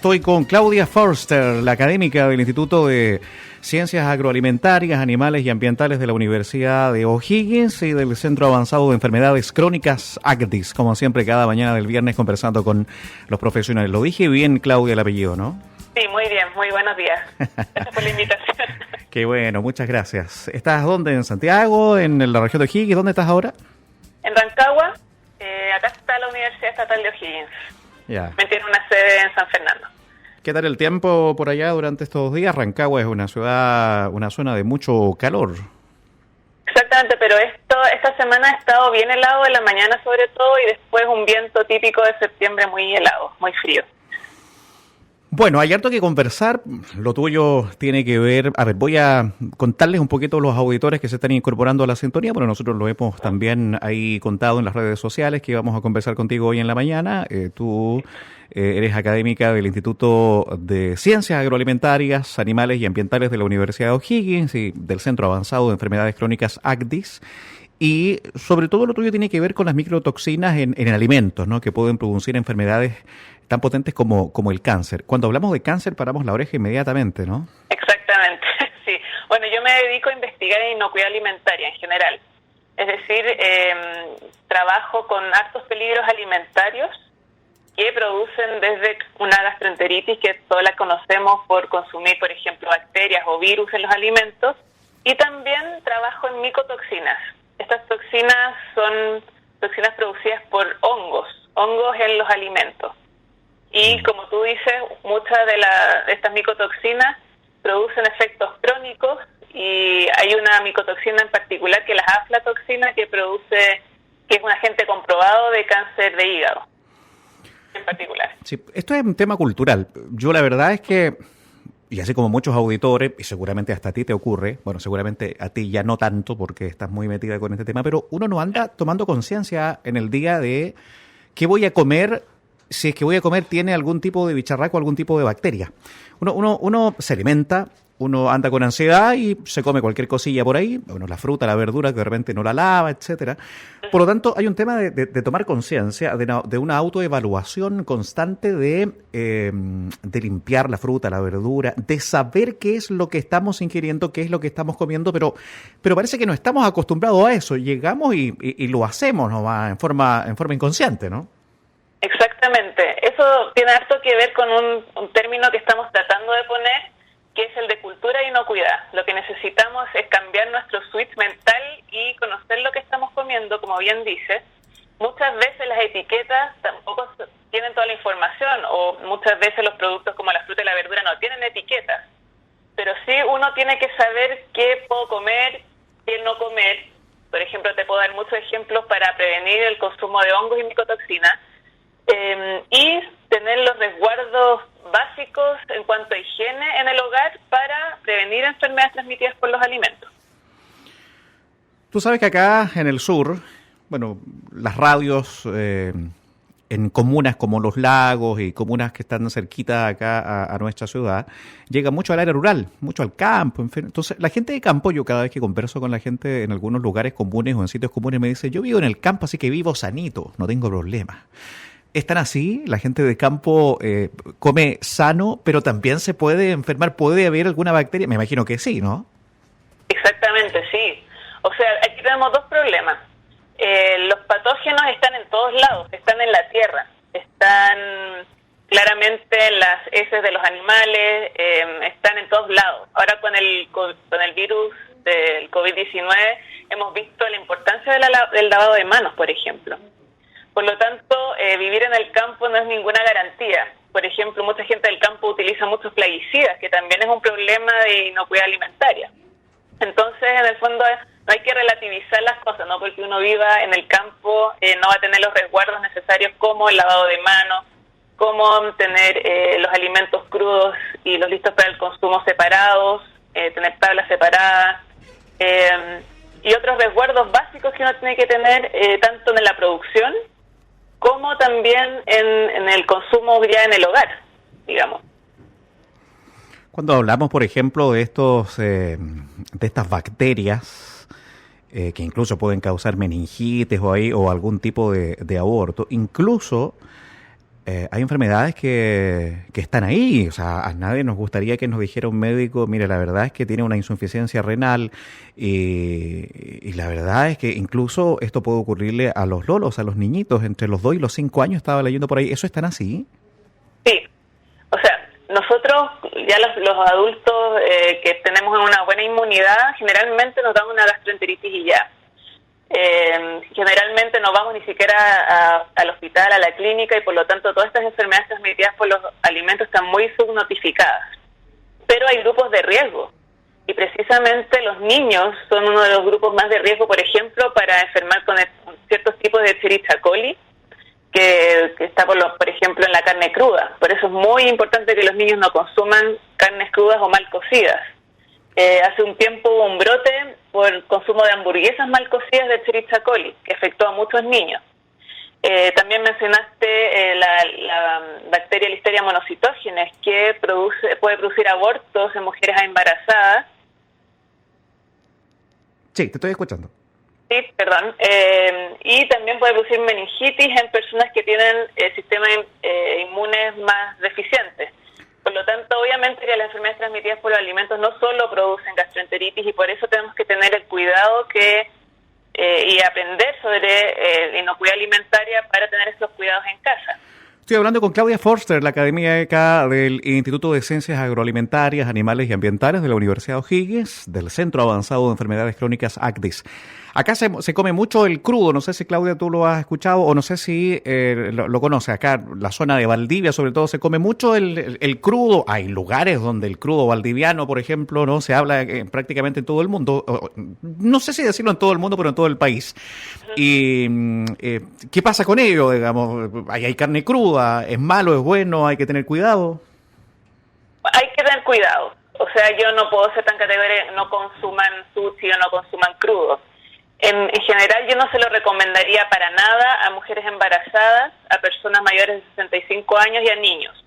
Estoy con Claudia Forster, la académica del Instituto de Ciencias Agroalimentarias, Animales y Ambientales de la Universidad de O'Higgins y del Centro Avanzado de Enfermedades Crónicas ACDIS, como siempre cada mañana del viernes conversando con los profesionales. Lo dije bien, Claudia, el apellido, ¿no? Sí, muy bien, muy buenos días. Gracias por la invitación. Qué bueno, muchas gracias. ¿Estás dónde? ¿En Santiago? ¿En la región de O'Higgins? ¿Dónde estás ahora? En Rancagua, acá está la Universidad Estatal de O'Higgins. Ya. Me tiene una sede en San Fernando. ¿Qué tal el tiempo por allá durante estos días? Rancagua es una ciudad, una zona de mucho calor. Exactamente, pero esta semana ha estado bien helado en la mañana sobre todo y después un viento típico de septiembre muy helado, muy frío. Bueno, hay harto que conversar. Lo tuyo tiene que ver... A ver, voy a contarles un poquito a los auditores que se están incorporando a la sintonía. Bueno, nosotros lo hemos también ahí contado en las redes sociales que íbamos a conversar contigo hoy en la mañana. Tú eres académica del Instituto de Ciencias Agroalimentarias, Animales y Ambientales de la Universidad de O'Higgins y del Centro Avanzado de Enfermedades Crónicas ACDIS. Y sobre todo lo tuyo tiene que ver con las microtoxinas en alimentos, ¿no? Que pueden producir enfermedades tan potentes como el cáncer. Cuando hablamos de cáncer paramos la oreja inmediatamente, ¿no? Exactamente, sí. Bueno, yo me dedico a investigar en inocuidad alimentaria en general. Es decir, trabajo con altos peligros alimentarios que producen desde una gastroenteritis, que todos la conocemos por consumir, por ejemplo, bacterias o virus en los alimentos, y también trabajo en micotoxinas. Estas toxinas son toxinas producidas por hongos en los alimentos. Y como tú dices, muchas de estas micotoxinas producen efectos crónicos y hay una micotoxina en particular que es la aflatoxina que es un agente comprobado de cáncer de hígado en particular. Sí, esto es un tema cultural. Yo la verdad es que, y así como muchos auditores, y seguramente hasta a ti te ocurre, bueno, seguramente a ti ya no tanto porque estás muy metida con este tema, pero uno no anda tomando conciencia en el día de qué voy a comer, si es que voy a comer tiene algún tipo de bicharraco, algún tipo de bacteria. Uno se alimenta, uno anda con ansiedad y se come cualquier cosilla por ahí, bueno, la fruta, la verdura, que de repente no la lava, etcétera. Por lo tanto, hay un tema de tomar conciencia, de una autoevaluación constante de limpiar la fruta, la verdura, de saber qué es lo que estamos ingiriendo, qué es lo que estamos comiendo, pero parece que no estamos acostumbrados a eso. Llegamos y lo hacemos nomás en forma inconsciente, ¿no? Exactamente. Eso tiene harto que ver con un término que estamos tratando de poner, que es el de cultura e inocuidad. Lo que necesitamos es cambiar nuestro switch mental y conocer lo que estamos comiendo, como bien dices. Muchas veces las etiquetas tampoco tienen toda la información, o muchas veces los productos como la fruta y la verdura no tienen etiquetas. Pero sí uno tiene que saber qué puedo comer, qué no comer. Por ejemplo, te puedo dar muchos ejemplos para prevenir el consumo de hongos y micotoxinas. Y tener los resguardos básicos en cuanto a higiene en el hogar para prevenir enfermedades transmitidas por los alimentos. Tú sabes que acá en el sur, bueno, las radios en comunas como Los Lagos y comunas que están cerquita acá a nuestra ciudad, llegan mucho al área rural, mucho al campo, en fin. Entonces, la gente de campo, yo cada vez que converso con la gente en algunos lugares comunes o en sitios comunes, me dice, yo vivo en el campo, así que vivo sanito, no tengo problemas. ¿Están así? ¿La gente de campo come sano, pero también se puede enfermar? ¿Puede haber alguna bacteria? Me imagino que sí, ¿no? Exactamente, sí. O sea, aquí tenemos dos problemas. Los patógenos están en todos lados, están en la tierra, están claramente en las heces de los animales, están en todos lados. Ahora con el virus del COVID-19 hemos visto la importancia del lavado de manos, por ejemplo. Por lo tanto, vivir en el campo no es ninguna garantía. Por ejemplo, mucha gente del campo utiliza muchos plaguicidas, que también es un problema de inocuidad alimentaria. Entonces, en el fondo, no hay que relativizar las cosas, ¿no? Porque uno viva en el campo, no va a tener los resguardos necesarios como el lavado de manos, como tener los alimentos crudos y los listos para el consumo separados, tener tablas separadas, y otros resguardos básicos que uno tiene que tener tanto en la producción como también en el consumo ya en el hogar, digamos. Cuando hablamos, por ejemplo, de estas bacterias que incluso pueden causar meningitis o algún tipo de aborto, incluso hay enfermedades que están ahí. O sea, a nadie nos gustaría que nos dijera un médico, mire, la verdad es que tiene una insuficiencia renal y la verdad es que incluso esto puede ocurrirle a los lolos, a los niñitos, entre los 2 y los 5 años, estaba leyendo por ahí. ¿Eso es tan así? Sí, o sea, nosotros ya los adultos que tenemos una buena inmunidad, generalmente nos dan una gastroenteritis y ya. Generalmente no vamos ni siquiera al hospital, a la clínica, y por lo tanto todas estas enfermedades transmitidas por los alimentos están muy subnotificadas. Pero hay grupos de riesgo y precisamente los niños son uno de los grupos más de riesgo, por ejemplo, para enfermar con ciertos tipos de Escherichia coli que está por ejemplo en la carne cruda. Por eso es muy importante que los niños no consuman carnes crudas o mal cocidas. Hace un tiempo hubo un brote por el consumo de hamburguesas mal cocidas de Escherichia coli, que afectó a muchos niños. También mencionaste la bacteria Listeria monocytogenes, que puede producir abortos en mujeres embarazadas. Sí, te estoy escuchando. Sí, perdón. Y también puede producir meningitis en personas que tienen sistemas inmunes más deficientes. Por lo tanto, obviamente que las enfermedades transmitidas por los alimentos no solo producen gastroenteritis, y por eso tenemos que tener el cuidado y aprender sobre la inocuidad alimentaria para tener estos cuidados en casa. Estoy hablando con Claudia Forster, la académica del Instituto de Ciencias Agroalimentarias, Animales y Ambientales de la Universidad O'Higgins, del Centro Avanzado de Enfermedades Crónicas ACDIS. Acá se come mucho el crudo, no sé si Claudia tú lo has escuchado o no sé si lo conoces. Acá, la zona de Valdivia sobre todo, se come mucho el crudo. Hay lugares donde el crudo valdiviano, por ejemplo, no se habla prácticamente en todo el mundo. No sé si decirlo en todo el mundo, pero en todo el país. Y ¿qué pasa con ello? Digamos, hay carne cruda, ¿es malo, es bueno, hay que tener cuidado? Hay que tener cuidado. O sea, yo no puedo ser tan categórica, no consuman sushi o no consuman crudo. En general, yo no se lo recomendaría para nada a mujeres embarazadas, a personas mayores de 65 años y a niños.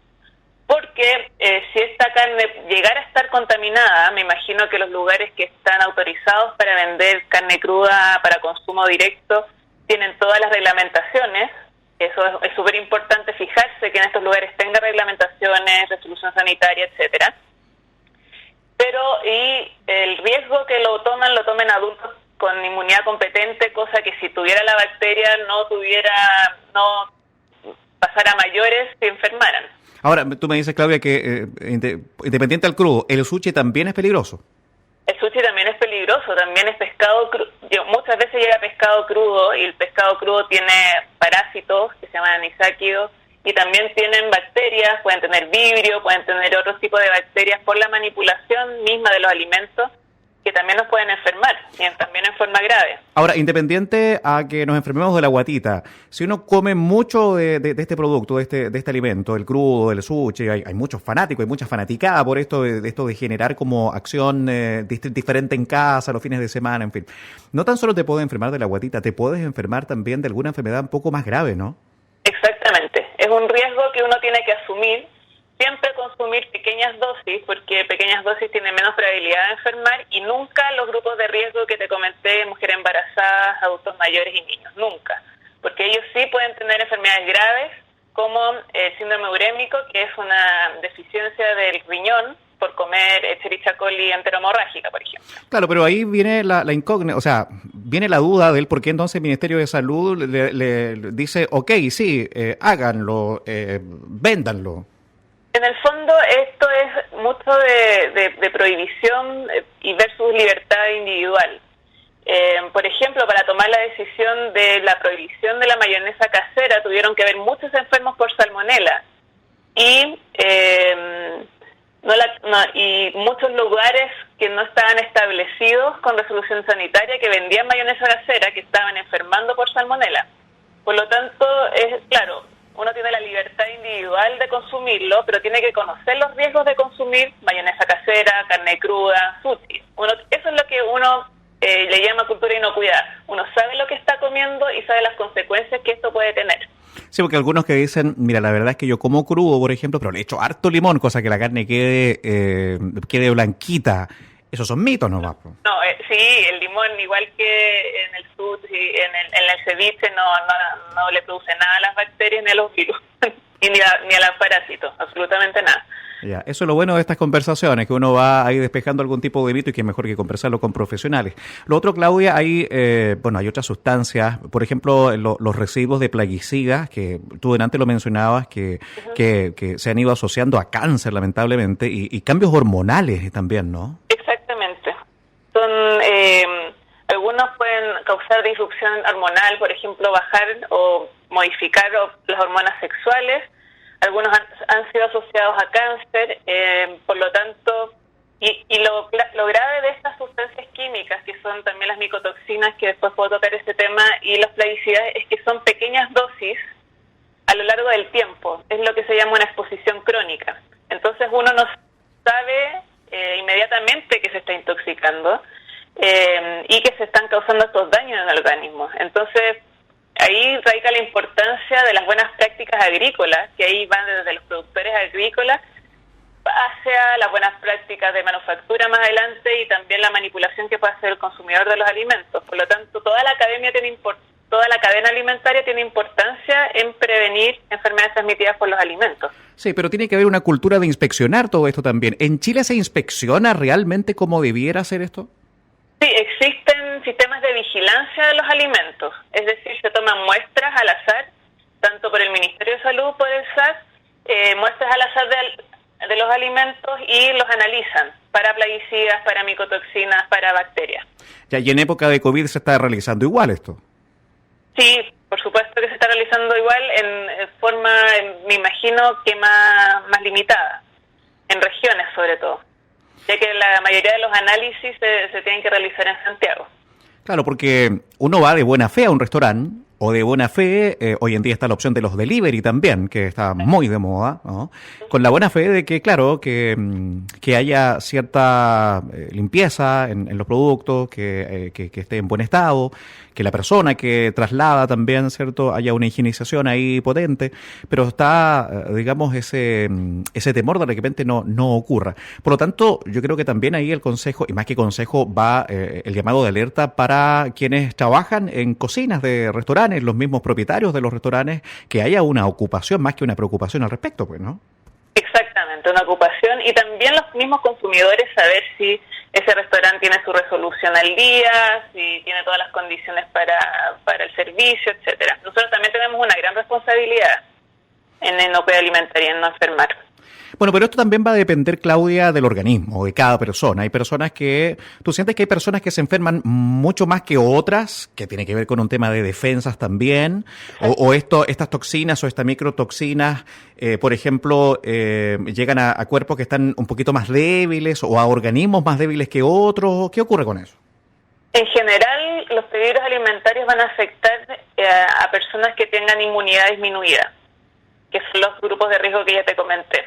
Porque si esta carne llegara a estar contaminada, me imagino que los lugares que están autorizados para vender carne cruda para consumo directo tienen todas las reglamentaciones. Eso es súper importante fijarse que en estos lugares tenga reglamentaciones, resolución sanitaria, etcétera. Pero el riesgo que lo tomen adultos con inmunidad competente, cosa que si tuviera la bacteria no pasara a mayores si enfermaran. Ahora, tú me dices, Claudia, que independiente del crudo, ¿el sushi también es peligroso? El sushi también es peligroso, también es pescado crudo. Muchas veces llega pescado crudo y el pescado crudo tiene parásitos que se llaman anisáquidos y también tienen bacterias, pueden tener vibrio, pueden tener otros tipos de bacterias por la manipulación misma de los alimentos que también nos pueden enfermar, y también en forma grave. Ahora, independiente a que nos enfermemos de la guatita, si uno come mucho de este producto, de este alimento, el crudo, el sushi, hay muchos fanáticos, hay mucha fanaticada por esto de generar como acción diferente en casa, los fines de semana, en fin. No tan solo te puedes enfermar de la guatita, te puedes enfermar también de alguna enfermedad un poco más grave, ¿no? Exactamente. Es un riesgo que uno tiene que asumir. Siempre consumir pequeñas dosis, porque pequeñas dosis tienen menos probabilidad de enfermar, y nunca los grupos de riesgo que te comenté, mujeres embarazadas, adultos mayores y niños, nunca. Porque ellos sí pueden tener enfermedades graves, como el síndrome urémico, que es una deficiencia del riñón por comer Escherichia coli enteromorrágica, por ejemplo. Claro, pero ahí viene la incógnita, o sea, viene la duda del por qué entonces el Ministerio de Salud le dice, ok, sí, háganlo, véndanlo. En el fondo, esto es mucho de prohibición y versus libertad individual. Por ejemplo, para tomar la decisión de la prohibición de la mayonesa casera, tuvieron que haber muchos enfermos por salmonela. Y muchos lugares que no estaban establecidos con resolución sanitaria, que vendían mayonesa casera, que estaban enfermando por salmonela. Por lo tanto, claro, uno tiene la libertad individual de consumirlo, pero tiene que conocer los riesgos de consumir mayonesa casera, carne cruda, sushi. Eso es lo que uno le llama cultura inocuidad. Uno sabe lo que está comiendo y sabe las consecuencias que esto puede tener. Sí, porque algunos que dicen, mira, la verdad es que yo como crudo, por ejemplo, pero le echo harto limón, cosa que la carne quede blanquita. Esos son mitos, ¿no? No, sí, el limón, igual que en el sushi, en el ceviche, no le produce nada a las bacterias ni a los virus. y ni a los parásitos, absolutamente nada. Ya, eso es lo bueno de estas conversaciones, que uno va ahí despejando algún tipo de mito y que es mejor que conversarlo con profesionales. Lo otro, Claudia, hay hay otras sustancias, por ejemplo, los residuos de plaguicidas, que tú delante lo mencionabas, que se han ido asociando a cáncer, lamentablemente, y cambios hormonales también, ¿no? Exactamente. Algunos pueden causar disrupción hormonal, por ejemplo, bajar o modificar las hormonas sexuales. Algunos han sido asociados a cáncer, por lo tanto, y lo grave de estas sustancias químicas, que son también las micotoxinas, que después puedo tocar este tema, y los plaguicidas, es que son pequeñas dosis a lo largo del tiempo. Es lo que se llama una exposición crónica. Entonces uno no sabe inmediatamente que se está intoxicando y que se están causando estos daños en el organismo. Entonces, ahí radica la importancia de las buenas prácticas agrícolas, que ahí van desde los productores agrícolas hacia las buenas prácticas de manufactura más adelante y también la manipulación que puede hacer el consumidor de los alimentos. Por lo tanto, toda la cadena alimentaria tiene importancia en prevenir enfermedades transmitidas por los alimentos. Sí, pero tiene que haber una cultura de inspeccionar todo esto también. ¿En Chile se inspecciona realmente como debiera hacer esto? Sí, existen sistemas de vigilancia de los alimentos, es decir, se toman muestras al azar, tanto por el Ministerio de Salud, por el SAT, muestras al azar de los alimentos y los analizan para plaguicidas, para micotoxinas, para bacterias. Ya, y en época de COVID se está realizando igual esto. Sí, por supuesto que se está realizando igual en forma, me imagino que más limitada, en regiones sobre todo, ya que la mayoría de los análisis se tienen que realizar en Santiago. Claro, porque uno va de buena fe a un restaurante, o de buena fe, hoy en día está la opción de los delivery también, que está muy de moda, ¿no? Con la buena fe de que, claro, que haya cierta limpieza en los productos, que esté en buen estado, que la persona que traslada también, ¿cierto?, haya una higienización ahí potente, pero está, digamos, ese temor de repente no ocurra. Por lo tanto, yo creo que también ahí el consejo, y más que consejo, va el llamado de alerta para quienes trabajan en cocinas de restaurantes, los mismos propietarios de los restaurantes, que haya una ocupación más que una preocupación al respecto, pues, ¿no? Exactamente, una ocupación, y también los mismos consumidores saber si ese restaurante tiene su resolución al día, si tiene todas las condiciones para el servicio, etcétera. Nosotros también tenemos una gran responsabilidad en inocuidad alimentaria, en no enfermar. Bueno, pero esto también va a depender, Claudia, del organismo, de cada persona. Hay personas tú sientes que hay personas que se enferman mucho más que otras, que tiene que ver con un tema de defensas también, o estas toxinas o estas microtoxinas, por ejemplo, llegan a cuerpos que están un poquito más débiles o a organismos más débiles que otros. ¿Qué ocurre con eso? En general, los peligros alimentarios van a afectar a personas que tengan inmunidad disminuida, que son los grupos de riesgo que ya te comenté.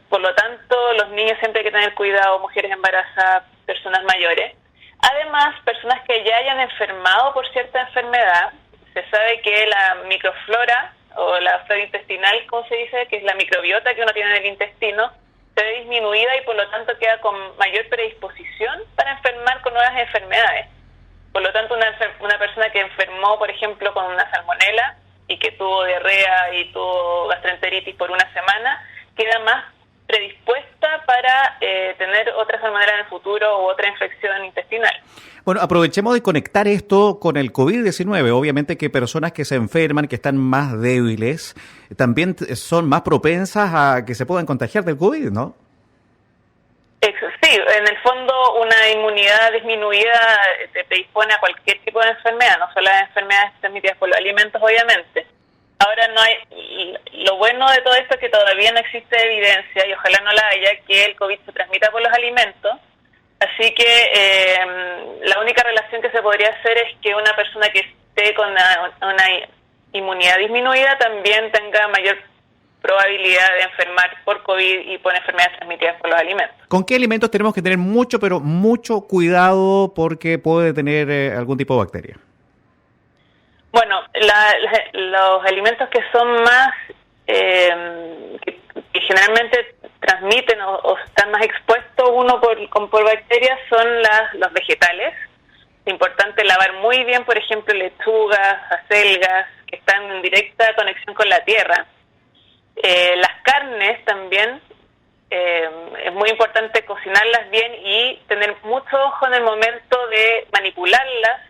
Por lo tanto, los niños siempre hay que tener cuidado, mujeres embarazadas, personas mayores. Además, personas que ya hayan enfermado por cierta enfermedad, se sabe que la microflora o la flora intestinal, como se dice, que es la microbiota que uno tiene en el intestino, se ve disminuida y por lo tanto queda con mayor predisposición para enfermar con nuevas enfermedades. Por lo tanto, una persona que enfermó, por ejemplo, con una salmonela y que tuvo diarrea y tuvo gastroenteritis por una semana, queda más predispuesta para tener otra salmonela en el futuro o otra infección intestinal. Bueno, aprovechemos de conectar esto con el COVID-19. Obviamente que personas que se enferman, que están más débiles, también son más propensas a que se puedan contagiar del COVID, ¿no? Sí, en el fondo una inmunidad disminuida te predispone a cualquier tipo de enfermedad, no solo las enfermedades transmitidas por los alimentos, obviamente. Ahora lo bueno de todo esto es que todavía no existe evidencia, y ojalá no la haya, que el COVID se transmita por los alimentos. Así que la única relación que se podría hacer es que una persona que esté con una inmunidad disminuida también tenga mayor probabilidad de enfermar por COVID y por enfermedades transmitidas por los alimentos. ¿Con qué alimentos tenemos que tener pero mucho cuidado porque puede tener algún tipo de bacteria? Bueno, los alimentos que son más, que generalmente transmiten o están más expuestos uno por bacterias son los vegetales. Es importante lavar muy bien, por ejemplo, lechugas, acelgas, que están en directa conexión con la tierra. Las carnes también, es muy importante cocinarlas bien y tener mucho ojo en el momento de manipularlas.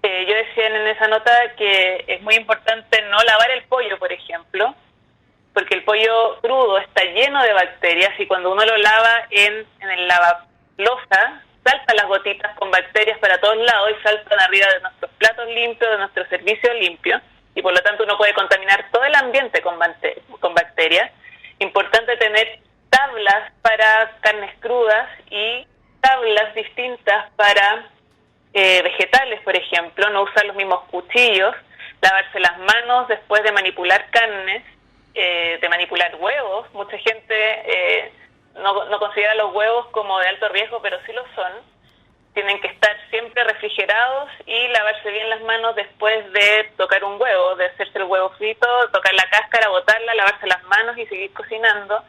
Yo decía en esa nota que es muy importante no lavar el pollo, por ejemplo, porque el pollo crudo está lleno de bacterias y cuando uno lo lava en el lavaloza, saltan las gotitas con bacterias para todos lados y saltan arriba de nuestros platos limpios, de nuestros servicios limpios, y por lo tanto uno puede contaminar todo el ambiente con bacterias. Importante tener tablas para carnes crudas y tablas distintas para vegetales, por ejemplo, no usar los mismos cuchillos, lavarse las manos después de manipular carnes, de manipular huevos. Mucha gente no considera los huevos como de alto riesgo, pero sí lo son. Tienen que estar siempre refrigerados y lavarse bien las manos después de tocar un huevo, de hacerse el huevo frito, tocar la cáscara, botarla, lavarse las manos y seguir cocinando.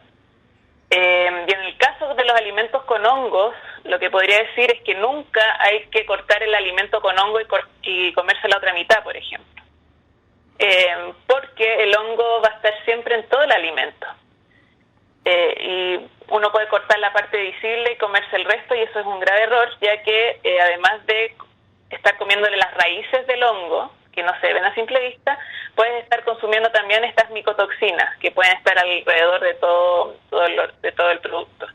Y en el caso de los alimentos con hongos, lo que podría decir es que nunca hay que cortar el alimento con hongo y comerse la otra mitad, por ejemplo. Porque el hongo va a estar siempre en todo el alimento. Y uno puede cortar la parte visible y comerse el resto, y eso es un grave error, ya que además de estar comiéndole las raíces del hongo, que no se ven a simple vista, puedes estar consumiendo también estas micotoxinas que pueden estar alrededor de todo el producto.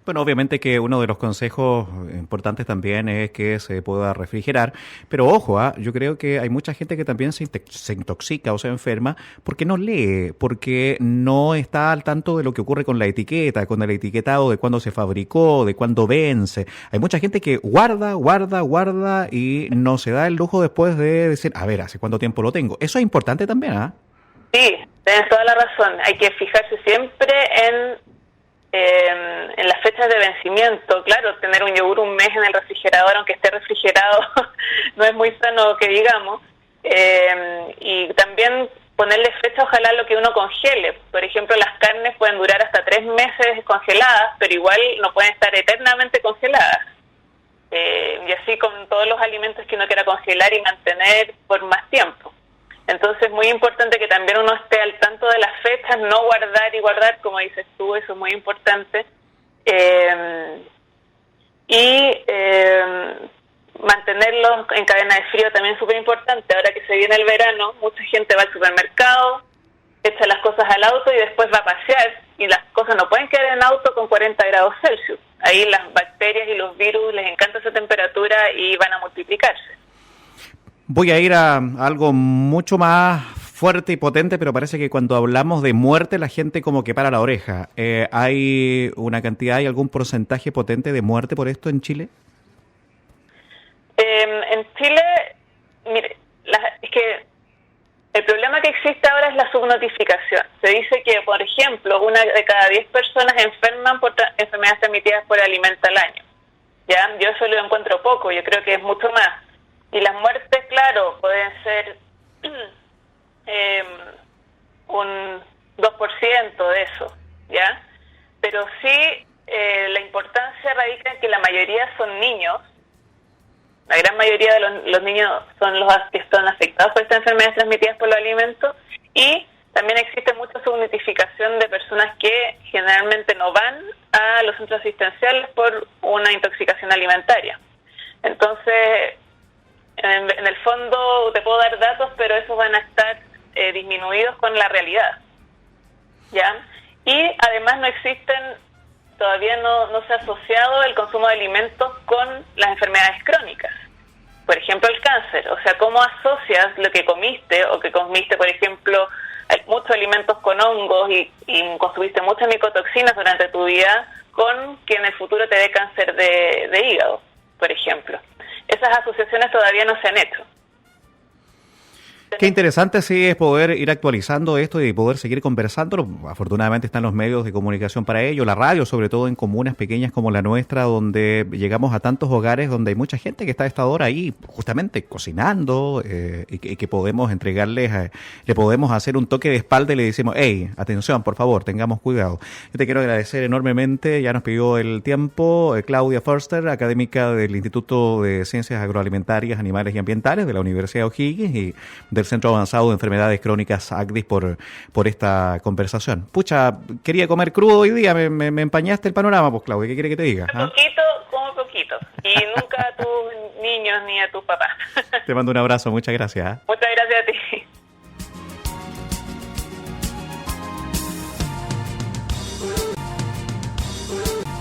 Bueno, obviamente que uno de los consejos importantes también es que se pueda refrigerar, pero ojo, yo creo que hay mucha gente que también se intoxica o se enferma porque no lee, porque no está al tanto de lo que ocurre con la etiqueta, con el etiquetado de cuándo se fabricó, de cuándo vence. Hay mucha gente que guarda y no se da el lujo después de decir, a ver, ¿hace cuánto tiempo lo tengo? Eso es importante también, ¿ah? Sí, tienes toda la razón. Hay que fijarse siempre en las fechas de vencimiento. Claro, tener un yogur un mes en el refrigerador, aunque esté refrigerado, no es muy sano que digamos. Y también ponerle fecha, ojalá, lo que uno congele. Por ejemplo, las carnes pueden durar hasta 3 meses congeladas, pero igual no pueden estar eternamente congeladas. Y así con todos los alimentos que uno quiera congelar y mantener por más tiempo. Entonces, muy importante que también uno esté al tanto de las fechas, no guardar, como dices tú, eso es muy importante. Mantenerlos en cadena de frío también es súper importante. Ahora que se viene el verano, mucha gente va al supermercado, echa las cosas al auto y después va a pasear, y las cosas no pueden quedar en auto con 40 grados Celsius. Ahí las bacterias y los virus les encanta esa temperatura y van a multiplicarse. Voy a ir a algo mucho más fuerte y potente, pero parece que cuando hablamos de muerte la gente como que para la oreja. ¿Hay hay algún porcentaje potente de muerte por esto en Chile? En Chile, mire, es que el problema que existe ahora es la subnotificación. Se dice que, por ejemplo, 1 de cada 10 personas enferman por enfermedades transmitidas por alimento al año. ¿Ya? Yo eso lo encuentro poco, yo creo que es mucho más. Y las muertes, claro, pueden ser un 2% de eso, ¿ya? Pero sí, la importancia radica en que la mayoría son niños. La gran mayoría de los niños son los que están afectados por estas enfermedades transmitidas por los alimentos, y también existe mucha subnotificación de personas que generalmente no van a los centros asistenciales por una intoxicación alimentaria. Entonces, en el fondo te puedo dar datos, pero esos van a estar disminuidos con la realidad, ¿ya? Y además todavía no se ha asociado el consumo de alimentos con las enfermedades crónicas. Por ejemplo, el cáncer. O sea, ¿cómo asocias lo que comiste o que comiste, por ejemplo, muchos alimentos con hongos y consumiste muchas micotoxinas durante tu vida con que en el futuro te dé cáncer de hígado, por ejemplo? Esas asociaciones todavía no se han hecho. Qué interesante sí es poder ir actualizando esto y poder seguir conversando. Afortunadamente están los medios de comunicación para ello, la radio, sobre todo en comunas pequeñas como la nuestra, donde llegamos a tantos hogares donde hay mucha gente que está a esta hora ahí justamente cocinando y que podemos entregarles, le podemos hacer un toque de espalda y le decimos, hey, atención, por favor, tengamos cuidado. Yo te quiero agradecer enormemente, ya nos pidió el tiempo, Claudia Förster, académica del Instituto de Ciencias Agroalimentarias, Animales y Ambientales de la Universidad de O'Higgins y del del Centro Avanzado de Enfermedades Crónicas ACDIS por esta conversación. Pucha, quería comer crudo hoy día, me empañaste el panorama, pues Claudia, ¿qué quiere que te diga? Poquito, como poquito. Y nunca a tus niños ni a tus papás. Te mando un abrazo, muchas gracias.